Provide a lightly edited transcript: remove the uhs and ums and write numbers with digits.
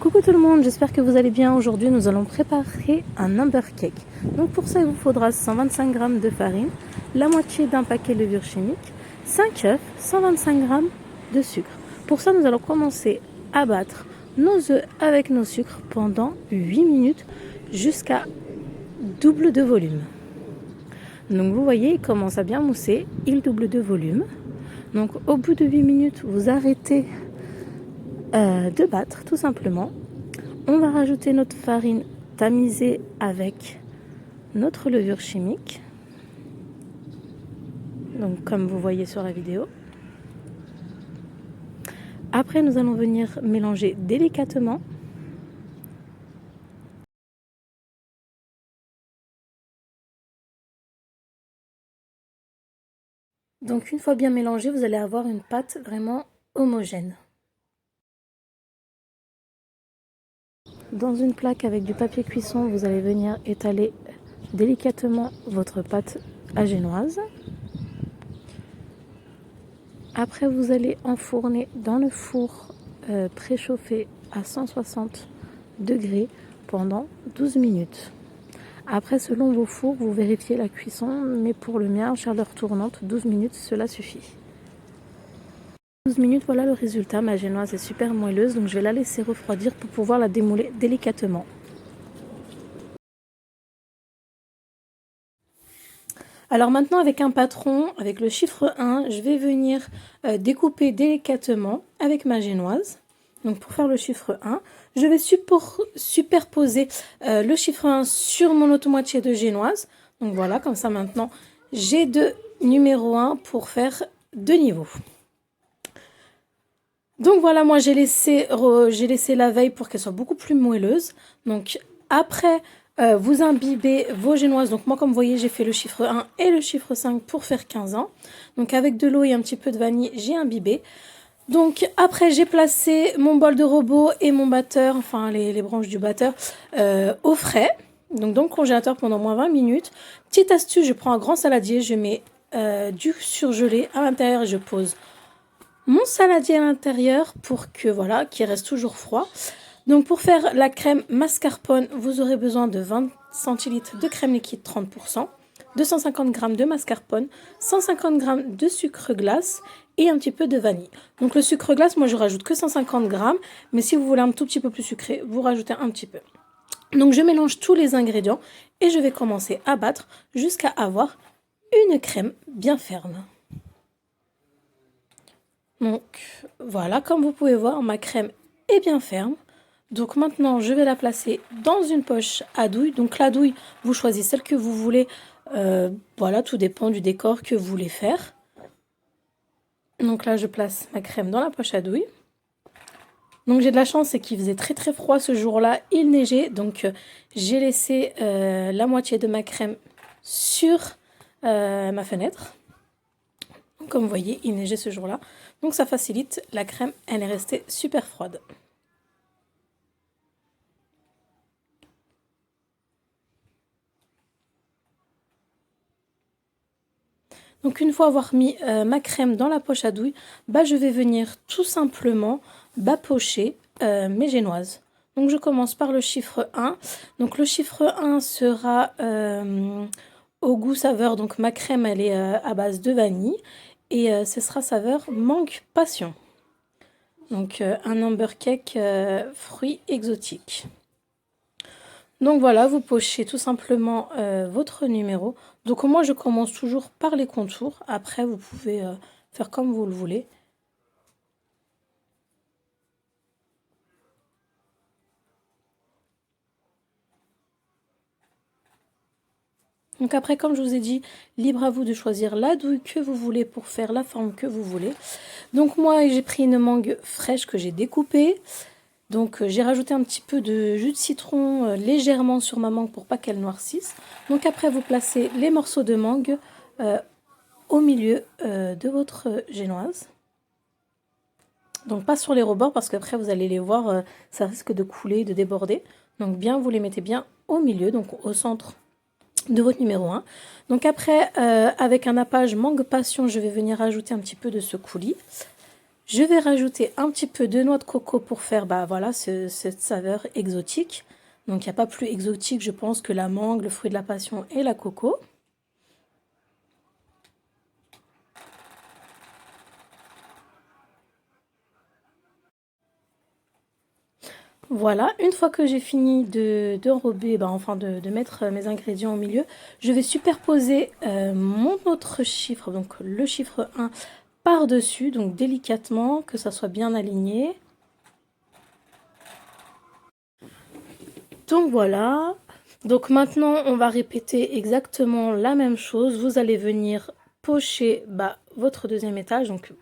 Coucou tout le monde, j'espère que vous allez bien. Aujourd'hui nous allons préparer un amber cake. Donc pour ça il vous faudra 125 g de farine, la moitié d'un paquet de levure chimique, 5 œufs, 125 g de sucre. Pour ça nous allons commencer à battre nos œufs avec nos sucres pendant 8 minutes jusqu'à double de volume. Donc vous voyez, il commence à bien mousser, il double de volume. Donc au bout de 8 minutes, vous arrêtez de battre tout simplement. On va rajouter notre farine tamisée avec notre levure chimique. Donc comme vous voyez sur la vidéo. Après nous allons venir mélanger délicatement. Donc une fois bien mélangé, vous allez avoir une pâte vraiment homogène. Dans une plaque avec du papier cuisson, vous allez venir étaler délicatement votre pâte agennoise. Après, vous allez enfourner dans le four préchauffé à 160 degrés pendant 12 minutes. Après, selon vos fours, vous vérifiez la cuisson, mais pour le mien, chaleur tournante, 12 minutes, cela suffit. 12 minutes, voilà le résultat. Ma génoise est super moelleuse, donc je vais la laisser refroidir pour pouvoir la démouler délicatement. Alors maintenant, avec un patron, avec le chiffre 1, je vais venir découper délicatement avec ma génoise. Donc pour faire le chiffre 1, je vais superposer le chiffre 1 sur mon autre moitié de génoise. Donc voilà, comme ça maintenant, j'ai deux numéro 1 pour faire deux niveaux. Donc voilà, moi j'ai laissé la veille pour qu'elle soit beaucoup plus moelleuse. Donc après, vous imbibez vos génoises. Donc moi, comme vous voyez, j'ai fait le chiffre 1 et le chiffre 5 pour faire 15 ans. Donc avec de l'eau et un petit peu de vanille, j'ai imbibé. Donc après, j'ai placé mon bol de robot et mon batteur, enfin les branches du batteur, au frais. Donc dans le congélateur pendant moins 20 minutes. Petite astuce, je prends un grand saladier, je mets du surgelé à l'intérieur et je pose mon saladier à l'intérieur pour que voilà, qu'il reste toujours froid. Donc pour faire la crème mascarpone, vous aurez besoin de 20 centilitres de crème liquide 30%, 250 g de mascarpone, 150 g de sucre glace et un petit peu de vanille. Donc le sucre glace, moi je rajoute que 150 g, mais si vous voulez un tout petit peu plus sucré, vous rajoutez un petit peu. Donc je mélange tous les ingrédients et je vais commencer à battre jusqu'à avoir une crème bien ferme. Donc voilà, comme vous pouvez voir, ma crème est bien ferme. Donc maintenant, je vais la placer dans une poche à douille. Donc la douille, vous choisissez celle que vous voulez. Voilà, tout dépend du décor que vous voulez faire. Donc là, je place ma crème dans la poche à douille. Donc j'ai de la chance, c'est qu'il faisait très très froid ce jour-là. Il neigeait, donc j'ai laissé la moitié de ma crème sur ma fenêtre. Comme vous voyez, il neigeait ce jour-là. Donc ça facilite, la crème, elle est restée super froide. Donc une fois avoir mis ma crème dans la poche à douille, je vais venir tout simplement pocher mes génoises. Donc je commence par le chiffre 1. Donc le chiffre 1 sera au goût saveur. Donc ma crème, elle est à base de vanille. Et ce sera saveur mangue passion. Donc un amber cake fruits exotiques. Donc voilà, vous pochez tout simplement votre numéro. Donc moi, je commence toujours par les contours. Après, vous pouvez faire comme vous le voulez. Donc après, comme je vous ai dit, libre à vous de choisir la douille que vous voulez pour faire la forme que vous voulez. Donc moi, j'ai pris une mangue fraîche que j'ai découpée. Donc j'ai rajouté un petit peu de jus de citron légèrement sur ma mangue pour pas qu'elle noircisse. Donc après, vous placez les morceaux de mangue au milieu de votre génoise. Donc pas sur les rebords parce qu'après vous allez les voir, ça risque de couler, de déborder. Donc bien, vous les mettez bien au milieu, donc au centre de votre numéro 1. Donc après, avec un nappage mangue passion, je vais venir ajouter un petit peu de ce coulis. Je vais rajouter un petit peu de noix de coco pour faire bah, voilà, cette saveur exotique. Donc il n'y a pas plus exotique, je pense, que la mangue, le fruit de la passion et la coco. Voilà, une fois que j'ai fini d'enrober, bah, enfin de mettre mes ingrédients au milieu, je vais superposer mon autre chiffre, donc le chiffre 1, par-dessus, donc délicatement, que ça soit bien aligné. Donc voilà, donc maintenant on va répéter exactement la même chose. Vous allez venir pocher bah, votre deuxième étage, donc